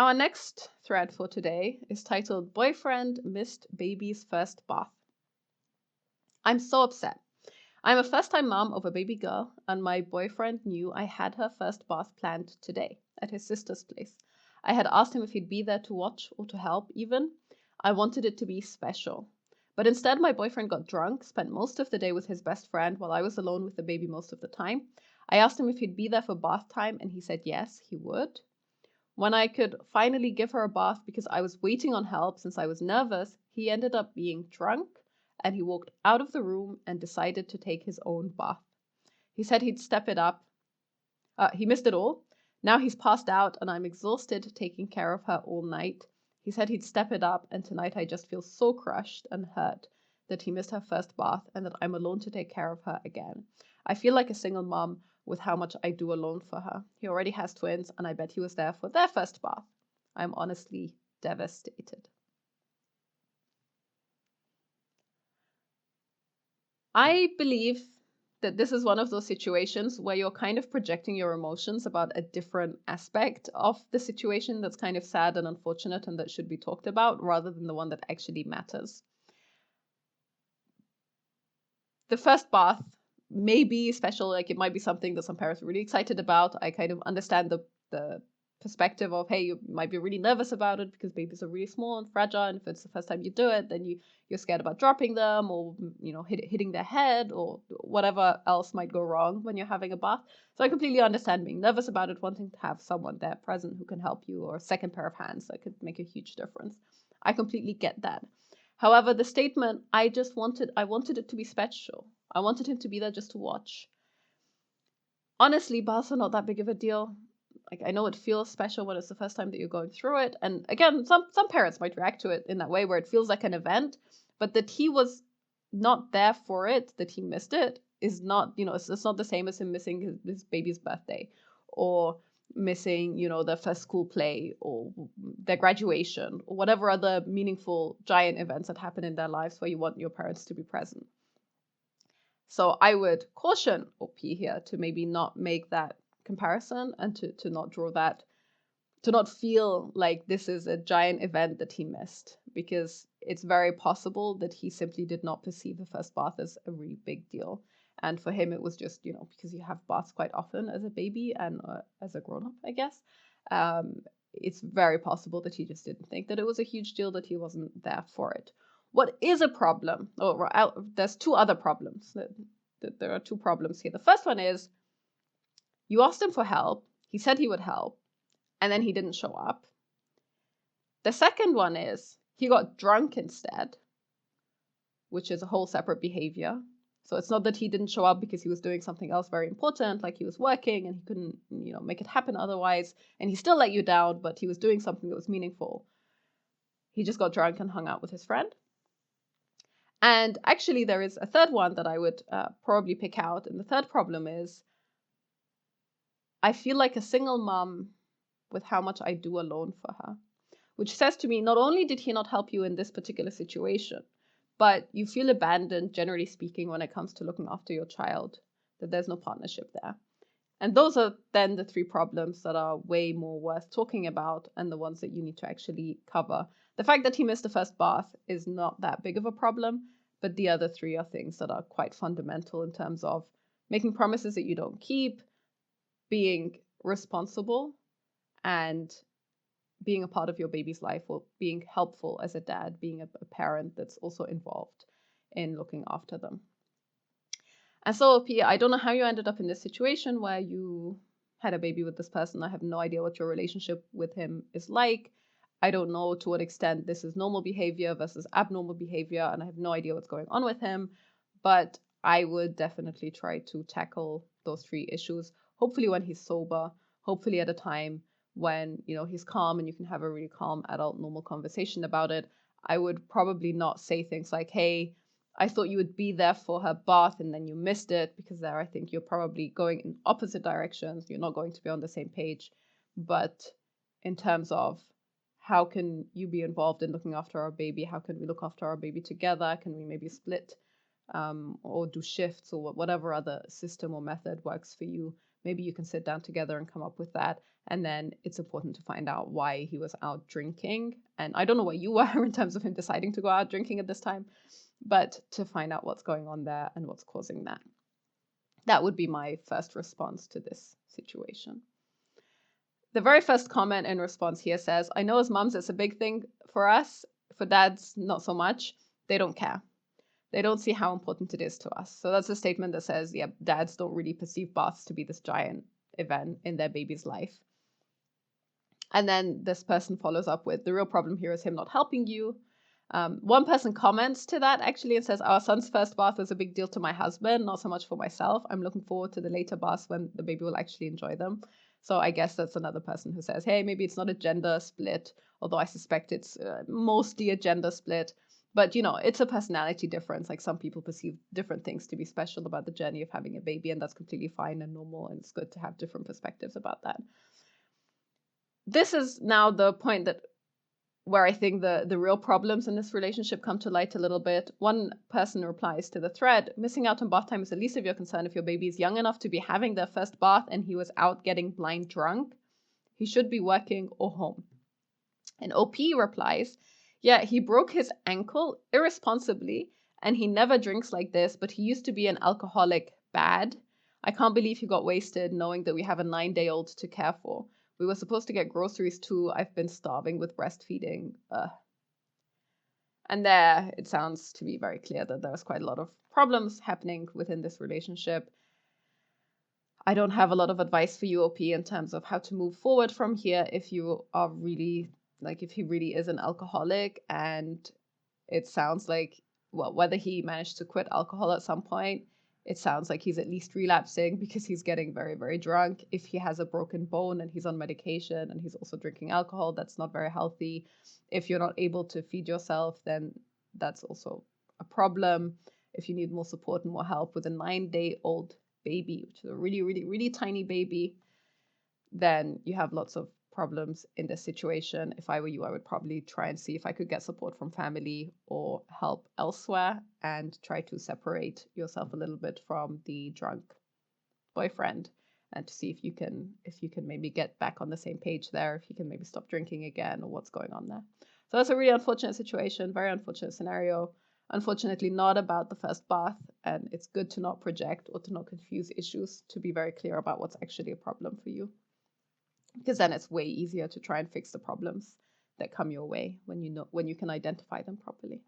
Our next thread for today is titled Boyfriend Missed Baby's First Bath. I'm so upset. I'm a first-time mom of a baby girl, and my boyfriend knew I had her first bath planned today at his sister's place. I had asked him if he'd be there to watch or to help even. I wanted it to be special. But instead, my boyfriend got drunk, spent most of the day with his best friend while I was alone with the baby most of the time. I asked him if he'd be there for bath time, and he said yes, he would. When I could finally give her a bath because I was waiting on help since I was nervous, he ended up being drunk and he walked out of the room and decided to take his own bath. He said he'd step it up. He missed it all. Now he's passed out and I'm exhausted taking care of her all night. He said he'd step it up, and tonight I just feel so crushed and hurt that he missed her first bath and that I'm alone to take care of her again. I feel like a single mom with how much I do alone for her. He already has twins, and I bet he was there for their first bath. I'm honestly devastated. I believe that this is one of those situations where you're kind of projecting your emotions about a different aspect of the situation that's kind of sad and unfortunate and that should be talked about rather than the one that actually matters. The first bath may be special, like it might be something that some parents are really excited about. I kind of understand the perspective of, hey, you might be really nervous about it because babies are really small and fragile, and if it's the first time you do it, then you're scared about dropping them or hitting their head or whatever else might go wrong when you're having a bath. So I completely understand being nervous about it, wanting to have someone there present who can help you, or a second pair of hands that could make a huge difference. I completely get that. However, the statement, I wanted it to be special. I wanted him to be there just to watch. Honestly, baths are not that big of a deal. Like, I know it feels special when it's the first time that you're going through it. And again, some parents might react to it in that way where it feels like an event, but that he was not there for it, that he missed it, is not, it's not the same as him missing his baby's birthday or missing, their first school play or their graduation or whatever other meaningful giant events that happen in their lives where you want your parents to be present. So I would caution OP here to maybe not make that comparison and to not draw that, to not feel like this is a giant event that he missed, because it's very possible that he simply did not perceive the first bath as a really big deal. And for him, it was just, because you have baths quite often as a baby and as a grown-up, I guess. It's very possible that he just didn't think that it was a huge deal, that he wasn't there for it. What is a problem? There's two other problems. There are two problems here. The first one is you asked him for help. He said he would help, and then he didn't show up. The second one is he got drunk instead, which is a whole separate behavior. So it's not that he didn't show up because he was doing something else very important, like he was working and he couldn't, make it happen otherwise, and he still let you down, but he was doing something that was meaningful. He just got drunk and hung out with his friend. And actually, there is a third one that I would probably pick out. And the third problem is I feel like a single mom with how much I do alone for her, which says to me, not only did he not help you in this particular situation, but you feel abandoned, generally speaking, when it comes to looking after your child, that there's no partnership there. And those are then the three problems that are way more worth talking about and the ones that you need to actually cover. The fact that he missed the first bath is not that big of a problem, but the other three are things that are quite fundamental in terms of making promises that you don't keep, being responsible, and being a part of your baby's life, or being helpful as a dad, being a parent that's also involved in looking after them. And so, Pia, I don't know how you ended up in this situation where you had a baby with this person. I have no idea what your relationship with him is like. I don't know to what extent this is normal behavior versus abnormal behavior, and I have no idea what's going on with him. But I would definitely try to tackle those three issues, hopefully when he's sober, hopefully at a time when, he's calm and you can have a really calm adult normal conversation about it. I would probably not say things like, hey, I thought you would be there for her bath and then you missed it, because there I think you're probably going in opposite directions. You're not going to be on the same page. But in terms of how can you be involved in looking after our baby? How can we look after our baby together? Can we maybe split or do shifts or whatever other system or method works for you? Maybe you can sit down together and come up with that. And then it's important to find out why he was out drinking. And I don't know what you were in terms of him deciding to go out drinking at this time, but to find out what's going on there and what's causing that. That would be my first response to this situation. The very first comment in response here says, I know as moms it's a big thing for us, for dads not so much. They don't care. They don't see how important it is to us. So that's a statement that says, yeah, dads don't really perceive baths to be this giant event in their baby's life. And then this person follows up with, the real problem here is him not helping you. One person comments to that actually and says, our son's first bath was a big deal to my husband, not so much for myself. I'm looking forward to the later baths when the baby will actually enjoy them. So I guess that's another person who says, hey, maybe it's not a gender split, although I suspect it's mostly a gender split. But, you know, it's a personality difference. Like some people perceive different things to be special about the journey of having a baby, and that's completely fine and normal. And it's good to have different perspectives about that. This is now the point that where I think the real problems in this relationship come to light a little bit. One person replies to the thread, missing out on bath time is the least of your concern if your baby is young enough to be having their first bath and he was out getting blind drunk. He should be working or home. And OP replies, yeah, he broke his ankle irresponsibly and he never drinks like this, but he used to be an alcoholic bad. I can't believe he got wasted knowing that we have a 9-day-old to care for. We were supposed to get groceries too. I've been starving with breastfeeding. And there, it sounds to be very clear that there's quite a lot of problems happening within this relationship. I don't have a lot of advice for you, OP, in terms of how to move forward from here if you are really, like, if he really is an alcoholic. And it sounds like, well, whether he managed to quit alcohol at some point, it sounds like he's at least relapsing because he's getting very, very drunk. If he has a broken bone and he's on medication and he's also drinking alcohol, that's not very healthy. If you're not able to feed yourself, then that's also a problem. If you need more support and more help with a 9-day-old baby, which is a really, really, really tiny baby, then you have lots of problems in this situation. If I were you, I would probably try and see if I could get support from family or help elsewhere and try to separate yourself a little bit from the drunk boyfriend and to see if you can maybe get back on the same page there, if you can maybe stop drinking again or what's going on there. So that's a really unfortunate situation, very unfortunate scenario. Unfortunately, not about the first bath, and it's good to not project or to not confuse issues, to be very clear about what's actually a problem for you. Because then it's way easier to try and fix the problems that come your way when you can identify them properly.